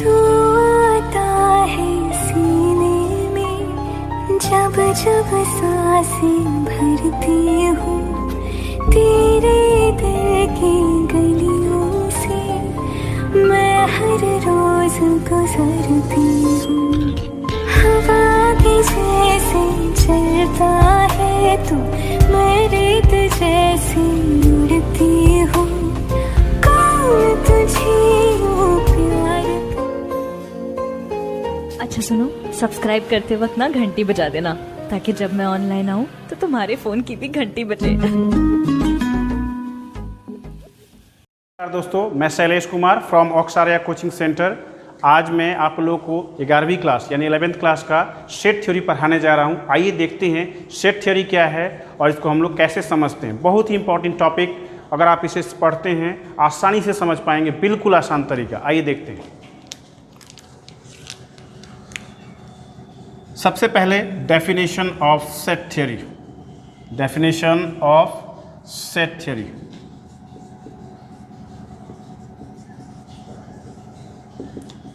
तू आता है सीने में, जब जब सांसें भरती हूँ, तेरे दिल की गलियों से मैं हर रोज गुजरती हूँ। हवा के जैसे चलता है तू, मैं रेत जैसे उड़ती हूँ। कौन तुझे यूं प्यार। अच्छा सुनो, सब्सक्राइब करते वक्त ना घंटी बजा देना, ताकि जब मैं ऑनलाइन आऊँ तो तुम्हारे फोन की भी घंटी बजे। दोस्तों, मैं Shailesh Kumar from Oxaria coaching centre. आज मैं आप लोगों को 11वीं क्लास यानी 11th क्लास का सेट थ्योरी पढ़ाने जा रहा हूं। आइए देखते हैं सेट थ्योरी क्या है और इसको हम लोग कैसे समझते हैं। बहुत ही इंपॉर्टेंट टॉपिक, अगर आप इसे पढ़ते हैं आसानी से समझ पाएंगे, बिल्कुल आसान तरीका। आइए देखते हैं। सबसे पहले definition of set theory. Definition of set theory.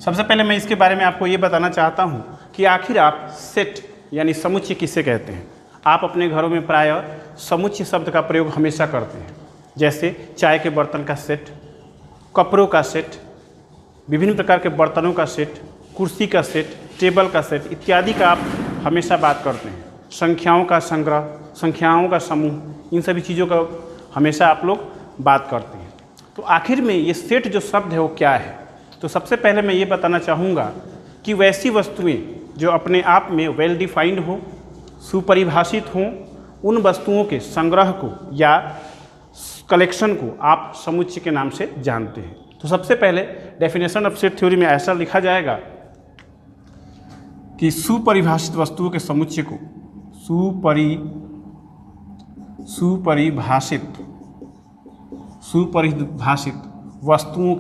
सबसे पहले मैं इसके बारे में आपको ये बताना चाहता हूँ कि आखिर आप सेट यानी समुच्चय किसे कहते हैं। आप अपने घरों में प्रायः समुच्चय शब्द का प्रयोग हमेशा करते हैं, जैसे चाय के बर्तन का सेट, कपड़ों का सेट, विभिन्न प्रकार के बर्तनों का सेट, कुर्सी का सेट, टेबल का सेट इत्यादि का आप हमेशा बात करते हैं। संख्याओं का संग्रह, संख्याओं का समूह, इन सभी चीज़ों का हमेशा आप लोग बात करते हैं। तो आखिर में ये सेट जो शब्द है वो क्या है। तो सबसे पहले मैं ये बताना चाहूँगा कि वैसी वस्तुएं जो अपने आप में वेल डिफाइंड हों, सुपरिभाषित हों, उन वस्तुओं के संग्रह को या कलेक्शन को आप समुच्चय के नाम से जानते हैं। तो सबसे पहले डेफिनेशन ऑफ सेट थ्योरी में ऐसा लिखा जाएगा कि सुपरिभाषित वस्तुओं के समुच्चय को सुपरिभाषित वस्तुओं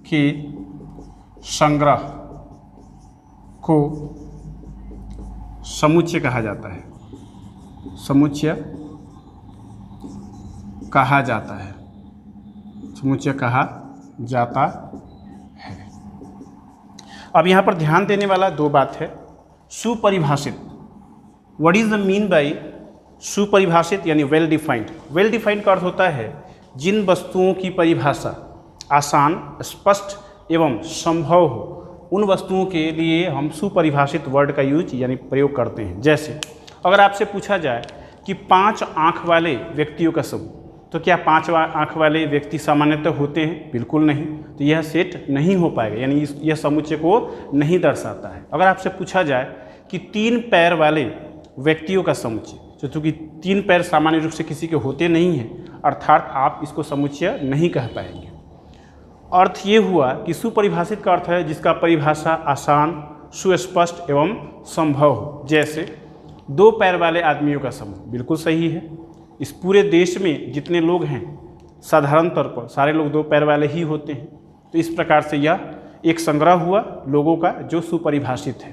के संग्रह को समुच्चय कहा जाता है। समुच्चय कहा जाता है। समुच्चय कहा जाता है। अब यहाँ पर ध्यान देने वाला दो बात है। सुपरिभाषित, what is the mean by सुपरिभाषित यानी वेल डिफाइंड। वेल डिफाइंड का अर्थ होता है जिन वस्तुओं की परिभाषा आसान, स्पष्ट एवं संभव हो, उन वस्तुओं के लिए हम सुपरिभाषित वर्ड का यूज यानी प्रयोग करते हैं। जैसे अगर आपसे पूछा जाए कि 5 आँख वाले व्यक्तियों का समूह, तो क्या 5 आँख वाले व्यक्ति सामान्यतः होते हैं? बिल्कुल नहीं। तो यह सेट नहीं हो पाएगा, यानी यह समुच्चय को नहीं दर्शाता है। अगर आपसे पूछा जाए कि 3 पैर वाले व्यक्तियों का समुच्चय, तो चूँकि 3 पैर सामान्य रूप से किसी के होते नहीं हैं, अर्थात आप इसको समुच्चय नहीं कह पाएंगे। अर्थ ये हुआ कि सुपरिभाषित का अर्थ है जिसका परिभाषा आसान, सुस्पष्ट एवं संभव हो। जैसे 2 पैर वाले आदमियों का समूह, बिल्कुल सही है। इस पूरे देश में जितने लोग हैं साधारण तौर पर सारे लोग 2 पैर वाले ही होते हैं। तो इस प्रकार से यह एक संग्रह हुआ लोगों का जो सुपरिभाषित है।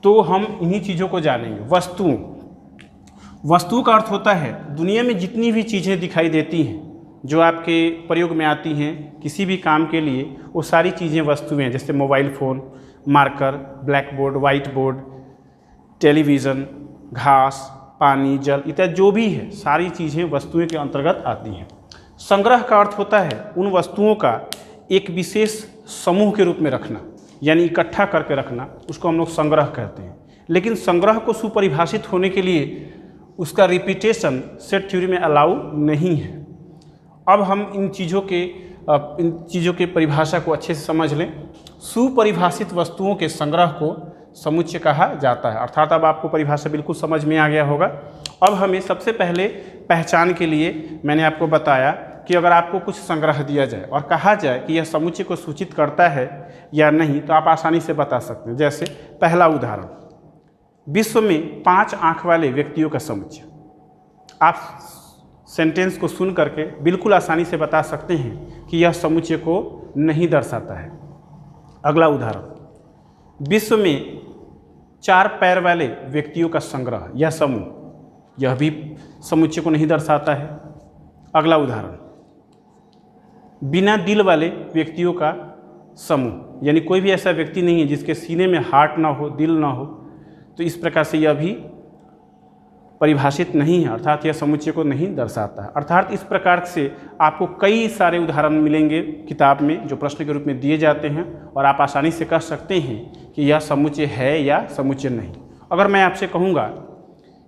तो हम इन्हीं चीज़ों को जानेंगे। वस्तु का अर्थ होता है दुनिया में जितनी भी चीज़ें दिखाई देती हैं जो आपके प्रयोग में आती हैं किसी भी काम के लिए, वो सारी चीज़ें वस्तुएं हैं। जैसे mobile phone, marker, black board, white board, television, घास, पानी, जल इत्यादि जो भी है सारी चीज़ें वस्तुएं के अंतर्गत आती हैं। संग्रह का अर्थ होता है उन वस्तुओं का एक विशेष समूह के रूप में रखना, यानी इकट्ठा करके रखना, उसको हम लोग संग्रह कहते हैं। लेकिन संग्रह को सुपरिभाषित होने के लिए उसका रिपीटेशन सेट थ्योरी में अलाउ नहीं है। अब हम इन चीज़ों के परिभाषा को अच्छे से समझ लें। सुपरिभाषित वस्तुओं के संग्रह को समुच्चय कहा जाता है, अर्थात अब आपको परिभाषा बिल्कुल समझ में आ गया होगा। अब हमें सबसे पहले पहचान के लिए मैंने आपको बताया कि अगर आपको कुछ संग्रह दिया जाए और कहा जाए कि यह समुच्चय को सूचित करता है या नहीं, तो आप आसानी से बता सकते हैं। जैसे पहला उदाहरण, विश्व में 5 आँख वाले व्यक्तियों का समुच्चय। आप सेंटेंस को सुन करके बिल्कुल आसानी से बता सकते हैं कि यह समुच्चय को नहीं दर्शाता है। अगला उदाहरण, विश्व में 4 पैर वाले व्यक्तियों का संग्रह या समूह, यह भी समुच्चय को नहीं दर्शाता है। अगला उदाहरण, बिना दिल वाले व्यक्तियों का समूह, यानी कोई भी ऐसा व्यक्ति नहीं है जिसके सीने में हार्ट ना हो, दिल ना हो। तो इस प्रकार से यह भी परिभाषित नहीं है, अर्थात यह समुच्चय को नहीं दर्शाता है। अर्थात इस प्रकार से आपको कई सारे उदाहरण मिलेंगे किताब में जो प्रश्न के रूप में दिए जाते हैं और आप आसानी से कह सकते हैं कि यह समुच्चय है या समुच्चय नहीं। अगर मैं आपसे कहूँगा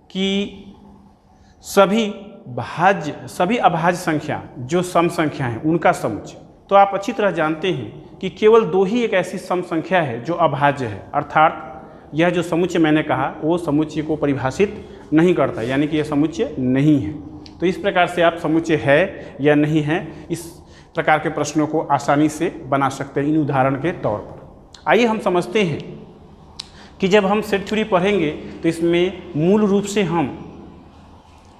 कि सभी अभाज्य संख्या जो सम संख्या हैं उनका समुच्चय, तो आप अच्छी तरह जानते हैं कि केवल 2 ही एक ऐसी सम संख्या है जो अभाज्य है, अर्थात यह जो समुच्चय मैंने कहा वो समुच्चय को परिभाषित नहीं करता, यानी कि यह समुच्चय नहीं है। तो इस प्रकार से आप समुच्चय है या नहीं है इस प्रकार के प्रश्नों को आसानी से बना सकते हैं इन उदाहरण के तौर पर। आइए हम समझते हैं कि जब हम सेट थ्योरी पढ़ेंगे तो इसमें मूल रूप से हम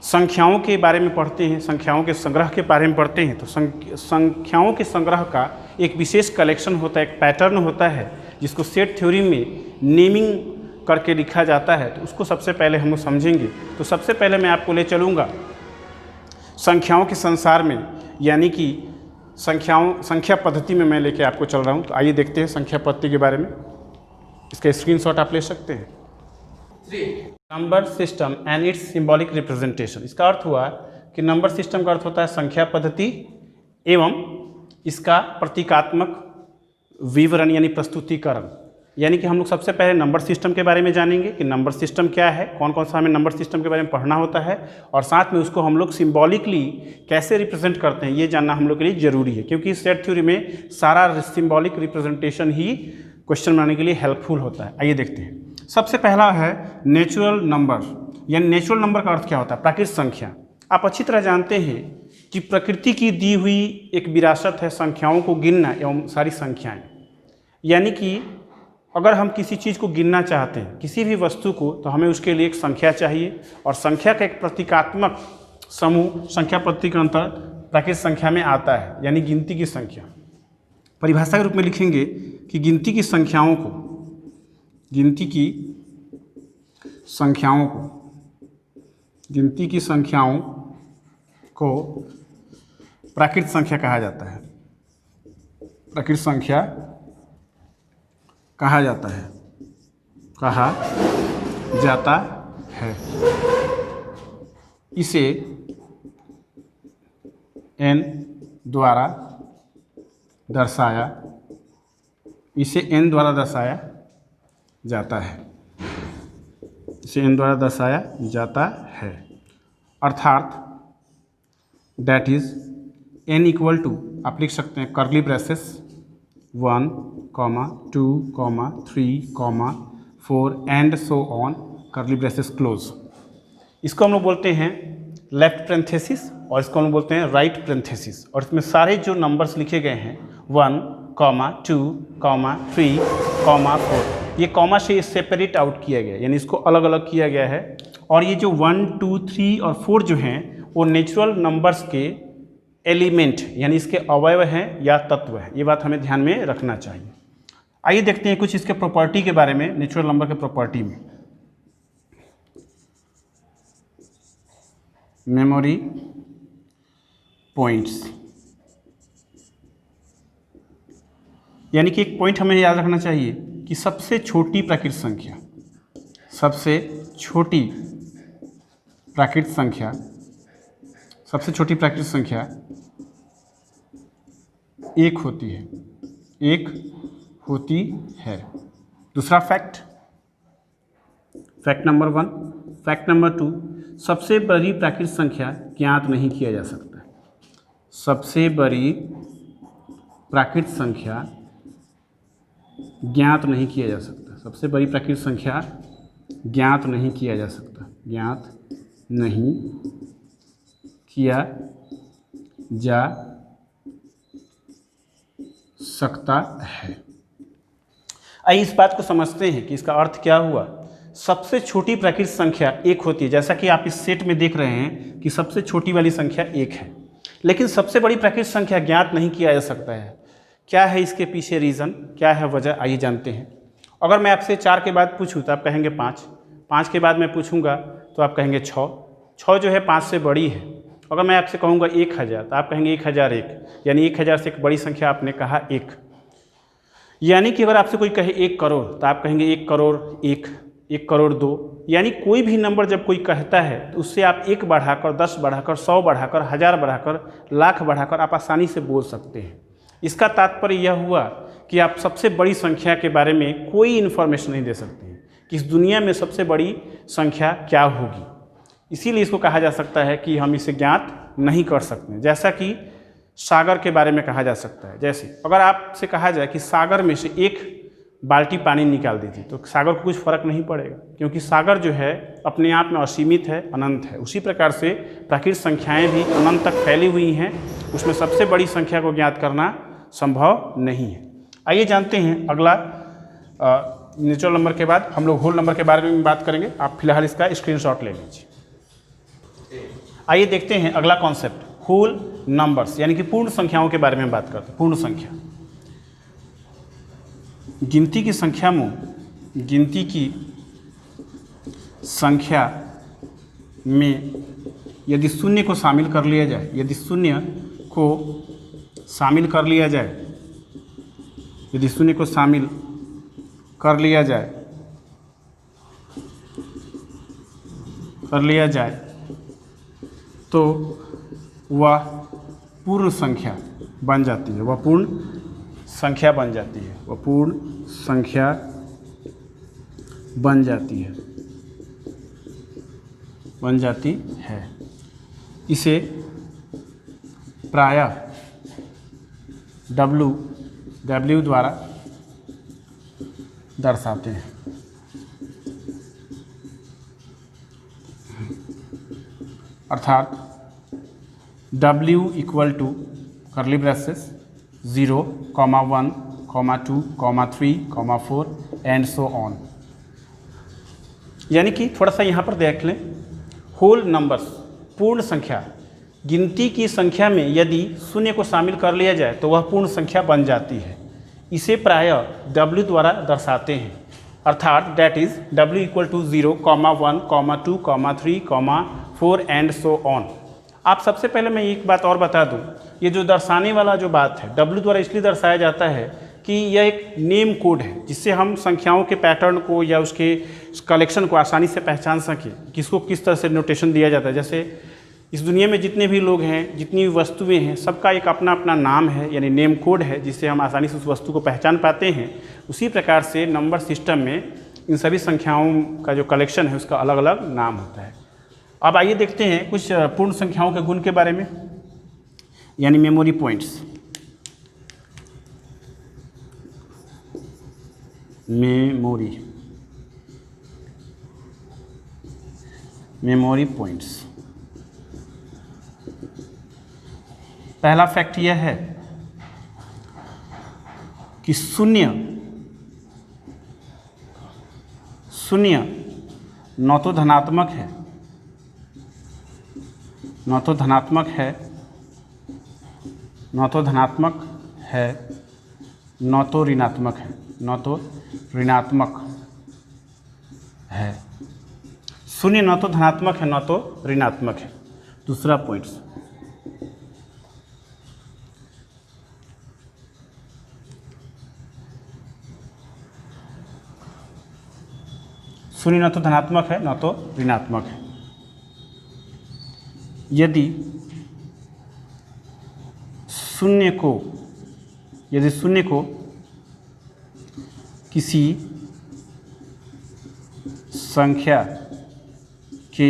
संख्याओं के बारे में पढ़ते हैं, संख्याओं के संग्रह के बारे में पढ़ते हैं। तो संख्याओं के संग्रह का एक विशेष कलेक्शन होता है, एक पैटर्न होता है जिसको सेट थ्योरी में नेमिंग करके लिखा जाता है। तो उसको सबसे पहले हम लोग समझेंगे। तो सबसे पहले मैं आपको ले चलूँगा संख्याओं के संसार में, यानी कि संख्या पद्धति में मैं लेके आपको चल रहा हूँ। तो आइए देखते हैं संख्या पद्धति के बारे में। इसका स्क्रीनशॉट आप ले सकते हैं। Number system and it's symbolic representation. इसका अर्थ हुआ कि नंबर सिस्टम का अर्थ होता है संख्या पद्धति एवं इसका प्रतीकात्मक विवरण यानी प्रस्तुतिकरण। यानी कि हम लोग सबसे पहले नंबर सिस्टम के बारे में जानेंगे कि नंबर सिस्टम क्या है, कौन कौन सा हमें नंबर सिस्टम के बारे में पढ़ना होता है, और साथ में उसको हम लोग सिंबॉलिकली कैसे रिप्रेजेंट करते हैं ये जानना हम लोग के लिए ज़रूरी है, क्योंकि सेट थ्योरी में सारा सिंबॉलिक रिप्रेजेंटेशन ही क्वेश्चन बनाने के लिए हेल्पफुल होता है। आइए देखते हैं। सबसे पहला है नेचुरल नंबर, यानी नेचुरल नंबर का अर्थ क्या होता है? प्राकृतिक संख्या। आप अच्छी तरह जानते हैं कि प्रकृति की दी हुई एक विरासत है संख्याओं को गिनना एवं सारी संख्याएं। यानी कि अगर हम किसी चीज़ को गिनना चाहते हैं, किसी भी वस्तु को, तो हमें उसके लिए एक संख्या चाहिए, और संख्या का एक प्रतीकात्मक समूह संख्या पद्धति के अंतर प्राकृतिक संख्या में आता है, यानी गिनती की संख्या। परिभाषा के रूप में लिखेंगे कि गिनती की संख्याओं को प्राकृतिक संख्या कहा जाता है। प्राकृतिक संख्या कहा जाता है। इसे n द्वारा दर्शाया जाता है। अर्थात that is n equal to, आप लिख सकते हैं curly braces 1, 2, 3, 4 and so on, curly braces close. इसको हम लोग बोलते हैं लेफ्ट पैरेंथेसिस और इसको हम लोग बोलते हैं राइट पैरेंथेसिस। और इसमें सारे जो नंबर्स लिखे गए हैं 1, 2, 3, 4, ये कॉमा से सेपरेट आउट किया गया, यानी इसको अलग अलग किया गया है। और ये जो 1, 2, 3 और 4 जो हैं वो नेचुरल नंबर्स के एलिमेंट यानी इसके अवयव हैं या तत्व हैं। ये बात हमें ध्यान में रखना चाहिए। आइए देखते हैं कुछ इसके प्रॉपर्टी के बारे में, नेचुरल नंबर के प्रॉपर्टी में। मेमोरी पॉइंट्स, यानी कि एक पॉइंट हमें याद रखना चाहिए कि सबसे छोटी प्राकृतिक संख्या एक होती है। दूसरा फैक्ट नंबर 1। फैक्ट नंबर 2, सबसे बड़ी प्राकृतिक संख्या ज्ञात नहीं किया जा सकता। सबसे बड़ी प्राकृतिक संख्या ज्ञात नहीं किया जा सकता। सबसे बड़ी प्राकृतिक संख्या ज्ञात नहीं किया जा सकता। है। आइए इस बात को समझते हैं कि इसका अर्थ क्या हुआ। सबसे छोटी प्राकृतिक संख्या एक होती है, जैसा कि आप इस सेट में देख रहे हैं कि सबसे छोटी वाली संख्या एक है, लेकिन सबसे बड़ी प्राकृतिक संख्या ज्ञात नहीं किया जा सकता है। क्या है इसके पीछे रीज़न, क्या है वजह, आइए जानते हैं। अगर मैं आपसे 4 के बाद पूछूं तो आप कहेंगे 5 के बाद मैं पूछूंगा तो आप कहेंगे 6 जो है 5 से बड़ी है। अगर मैं आपसे कहूँगा 1000 तो आप कहेंगे 1001, यानी 1000 से एक बड़ी संख्या आपने कहा 1। यानी कि अगर आपसे कोई कहे 1 करोड़ तो आप कहेंगे 1 करोड़ 1, 1 करोड़ 2। यानी कोई भी नंबर जब कोई कहता है तो उससे आप 1 बढ़ाकर, 10 बढ़ाकर, 100 बढ़ाकर, 1000 बढ़ाकर, लाख बढ़ाकर आप आसानी से बोल सकते हैं। इसका तात्पर्य यह हुआ कि आप सबसे बड़ी संख्या के बारे में कोई इन्फॉर्मेशन नहीं दे सकते हैं कि इस दुनिया में सबसे बड़ी संख्या क्या होगी। इसीलिए इसको कहा जा सकता है कि हम इसे ज्ञात नहीं कर सकते। जैसा कि सागर के बारे में कहा जा सकता है। जैसे अगर आपसे कहा जाए कि सागर में से 1 बाल्टी पानी निकाल दीजिए तो सागर को कुछ फर्क नहीं पड़ेगा, क्योंकि सागर जो है अपने आप में असीमित है, अनंत है। उसी प्रकार से प्राकृतिक संख्याएं भी अनंत तक फैली हुई हैं, उसमें सबसे बड़ी संख्या को ज्ञात करना संभव नहीं है। आइए जानते हैं अगला नेचुरल नंबर के बाद हम लोग होल नंबर के बारे में बात करेंगे। आप फिलहाल इसका स्क्रीनशॉट ले लीजिए। आइए देखते हैं अगला कॉन्सेप्ट, होल नंबर्स, यानी कि पूर्ण संख्याओं के बारे में बात करते हैं। पूर्ण संख्या, गिनती की संख्या में यदि शून्य को शामिल कर लिया जाए, यदि शून्य को शामिल कर लिया जाए तो वह पूर्ण संख्या बन जाती है, वह पूर्ण संख्या बन जाती है, वह पूर्ण संख्या बन जाती है। इसे प्रायः W द्वारा दर्शाते हैं। अर्थात W equal to curly braces 0, 1, 2, 3, 4 and so on. यानी कि थोड़ा सा यहाँ पर देख लें, होल नंबर्स पूर्ण संख्या, गिनती की संख्या में यदि शून्य को शामिल कर लिया जाए तो वह पूर्ण संख्या बन जाती है। इसे प्रायः W द्वारा दर्शाते हैं। अर्थात that is W equal to 0, 1, 2, 3, 4 and so on. आप सबसे पहले मैं एक बात और बता दूं, ये जो दर्शाने वाला जो बात है W द्वारा इसलिए दर्शाया जाता है कि यह एक नेम कोड है, जिससे हम संख्याओं के पैटर्न को या उसके कलेक्शन को आसानी से पहचान सकें, किसको किस तरह से नोटेशन दिया जाता है। जैसे इस दुनिया में जितने भी लोग हैं, जितनी भी वस्तुएं हैं, सबका एक अपना अपना नाम है, यानी नेम कोड है, जिससे हम आसानी से उस वस्तु को पहचान पाते हैं। उसी प्रकार से नंबर सिस्टम में इन सभी संख्याओं का जो कलेक्शन है उसका अलग अलग नाम होता है। अब आइए देखते हैं कुछ पूर्ण संख्याओं के गुण के बारे में, यानी मेमोरी पॉइंट्स। Memory points. पहला फैक्ट यह है कि शून्य न तो धनात्मक है, न तो ऋणात्मक है। शून्य न तो धनात्मक है, न तो ऋणात्मक है। दूसरा पॉइंट, शून्य न तो धनात्मक है, न तो ऋणात्मक है। यदि शून्य को किसी संख्या के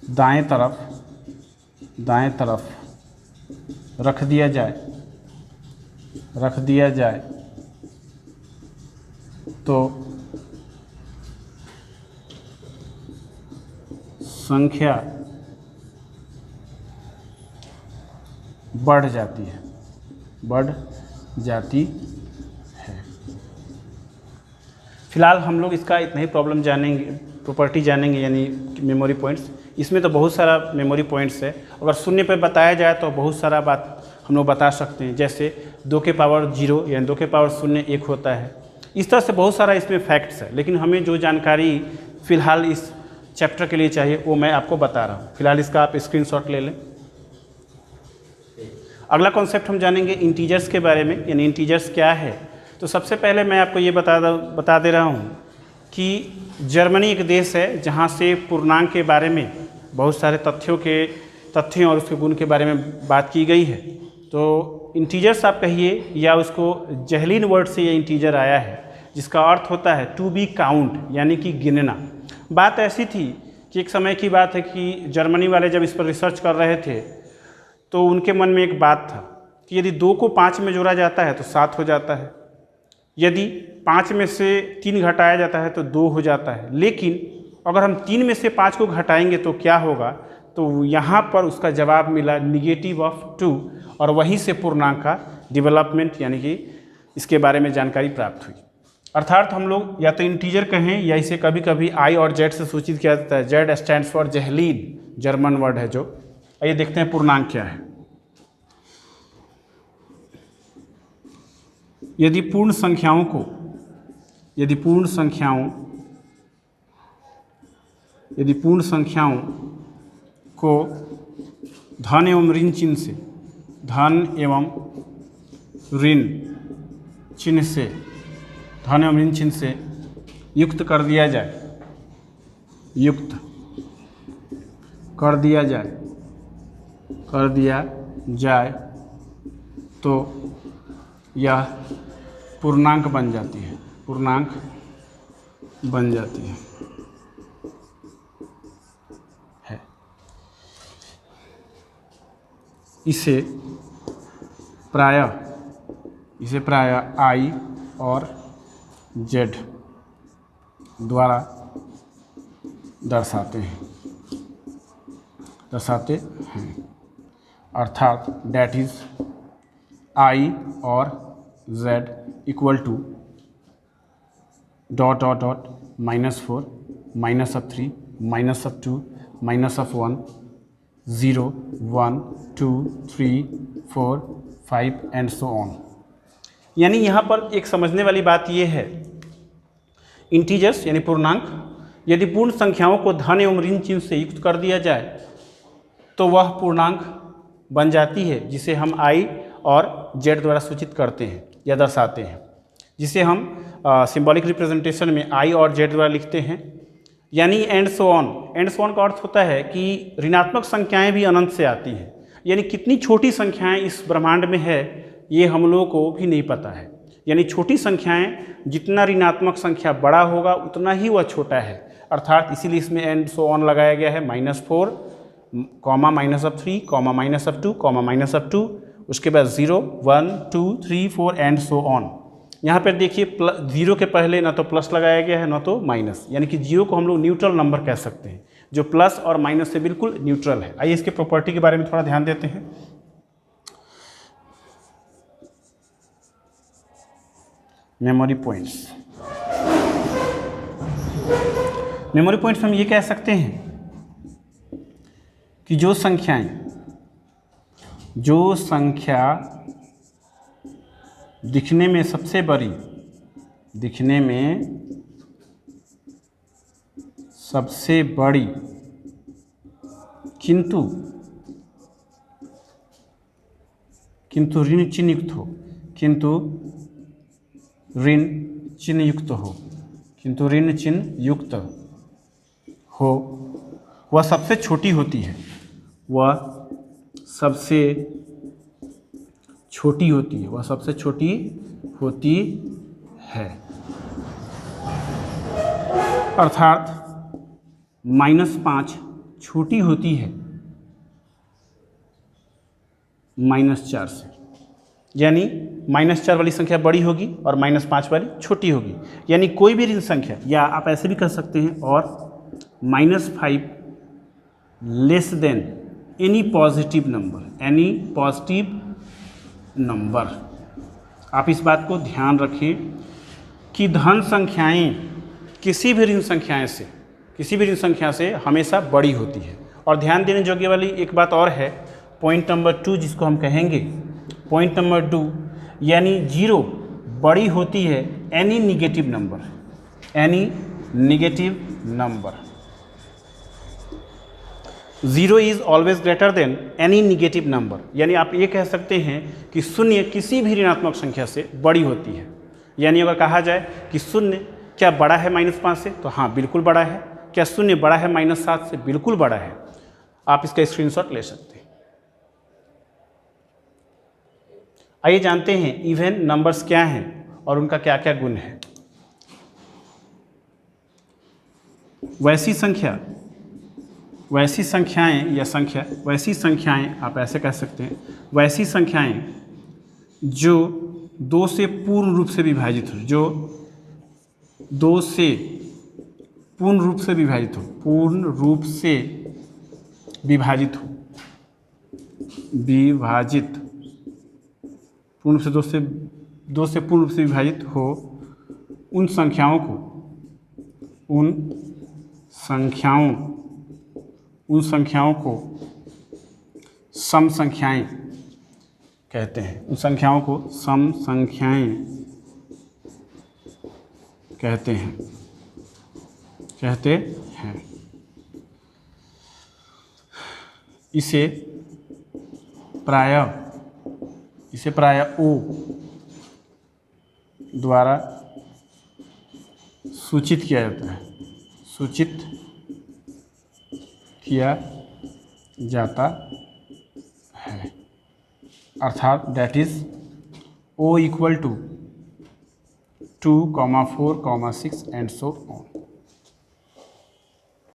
दाएं तरफ रख दिया जाए तो संख्या बढ़ जाती है। फिलहाल हम लोग इसका इतना ही प्रॉपर्टी जानेंगे, यानी मेमोरी पॉइंट्स। इसमें तो बहुत सारा मेमोरी पॉइंट्स है। अगर शून्य पे बताया जाए तो बहुत सारा बात हम लोग बता सकते हैं। जैसे 2 के पावर 0 यानी 2 के पावर 0 1 होता है। इस तरह से बहुत सारा इसमें फैक्ट्स है, लेकिन हमें जो जानकारी फ़िलहाल इस चैप्टर के लिए चाहिए वो मैं आपको बता रहा हूँ। फिलहाल इसका आप स्क्रीनशॉट ले लें। अगला कॉन्सेप्ट हम जानेंगे इंटीजर्स के बारे में, यानी इंटीजर्स क्या है। तो सबसे पहले मैं आपको ये बता दे रहा हूँ कि जर्मनी एक देश है जहाँ से पूर्णांक के बारे में बहुत सारे तथ्यों और उसके गुण के बारे में बात की गई है। तो इंटीजर्स आप कहिए या उसको जहलीन वर्ड से ये इंटीजर आया है, जिसका अर्थ होता है टू बी काउंट, यानी कि गिनना। बात ऐसी थी कि एक समय की बात है कि जर्मनी वाले जब इस पर रिसर्च कर रहे थे तो उनके मन में एक बात था कि यदि 2 को 5 में जोड़ा जाता है तो 7 हो जाता है, यदि 5 में से 3 घटाया जाता है तो 2 हो जाता है, लेकिन अगर हम 3 में से 5 को घटाएंगे तो क्या होगा। तो यहाँ पर उसका जवाब मिला -2 और वहीं से पूर्णांक का डेवलपमेंट यानी कि इसके बारे में जानकारी प्राप्त हुई। अर्थात हम लोग या तो इंटीजर कहें या इसे कभी कभी आई और जेड से सूचित किया जाता है। जेड स्टैंड्स फॉर जहलीन, जर्मन वर्ड है जो। आइए देखते हैं पूर्णांक क्या है। यदि पूर्ण संख्याओं को धन एवं ऋण चिन्ह से युक्त कर दिया जाए तो यह पूर्णांक बन जाती है। इसे प्रायः आई और जेड द्वारा दर्शाते हैं। अर्थात डैट इज आई और Z equal to ... -4 -3 -2 -1 0 1 2 3 4 5 and so on. यानी यहाँ पर एक समझने वाली बात यह है, इंटीजर्स यानी पूर्णांक यदि पूर्ण संख्याओं को धन एवं ऋण चिन्ह से युक्त कर दिया जाए तो वह पूर्णांक बन जाती है, जिसे हम आई और जेड द्वारा सूचित करते हैं या दर्शाते हैं, जिसे हम सिंबॉलिक रिप्रेजेंटेशन में आई और जेड द्वारा लिखते हैं। यानी एंड सो ऑन का अर्थ होता है कि ऋणात्मक संख्याएं भी अनंत से आती हैं, यानी कितनी छोटी संख्याएं इस ब्रह्मांड में है ये हम लोगों को भी नहीं पता है। यानी छोटी संख्याएं, जितना ऋणात्मक संख्या बड़ा होगा उतना ही वह छोटा है। अर्थात इसीलिए इसमें एंड सो ऑन लगाया गया है। -4, -3, -2, उसके बाद 0 1 2 3 4 एंड सो ऑन। यहाँ पर देखिए 0 के पहले ना तो प्लस लगाया गया है ना तो माइनस, यानी कि 0 को हम लोग न्यूट्रल नंबर कह सकते हैं, जो प्लस और माइनस से बिल्कुल न्यूट्रल है। आइए इसके प्रॉपर्टी के बारे में थोड़ा ध्यान देते हैं। मेमोरी पॉइंट्स हम ये कह सकते हैं कि जो संख्या दिखने में सबसे बड़ी किंतु ऋण चिन्ह युक्त हो वह सबसे छोटी होती है। अर्थात -5 छोटी होती है -4 से, यानी -4 वाली संख्या बड़ी होगी और -5 वाली छोटी होगी। यानी कोई भी ऋण संख्या, या आप ऐसे भी कर सकते हैं, और -5 less than any positive number. आप इस बात को ध्यान रखें कि धन संख्याएं किसी भी ऋण संख्या से हमेशा बड़ी होती है। और ध्यान देने योग्य वाली एक बात और है, पॉइंट नंबर 2 जिसको हम कहेंगे, पॉइंट नंबर 2 यानी 0 बड़ी होती है any negative number, any negative number. 0 is always greater than any negative number, यानी आप ये कह सकते हैं कि शून्य किसी भी ऋणात्मक संख्या से बड़ी होती है। यानी अगर कहा जाए कि शून्य क्या बड़ा है -5 से, तो हाँ बिल्कुल बड़ा है। क्या शून्य बड़ा है -7 से? बिल्कुल बड़ा है। आप इसका स्क्रीनशॉट ले सकते हैं। आइए जानते हैं इवन नंबर्स क्या हैं और उनका क्या क्या गुण है। वैसी संख्याएं आप ऐसे कह सकते हैं, वैसी संख्याएं जो 2 से पूर्ण रूप से विभाजित हो, जो 2 से पूर्ण रूप से विभाजित हो, पूर्ण रूप से विभाजित हो, पूर्ण से 2 से पूर्ण रूप से विभाजित हो, उन संख्याओं को सम संख्याएं कहते हैं। उन संख्याओं को सम संख्याएं कहते हैं। इसे प्रायः ओ द्वारा सूचित किया जाता है, अर्थात that is O = 2, 4, 6 and so on.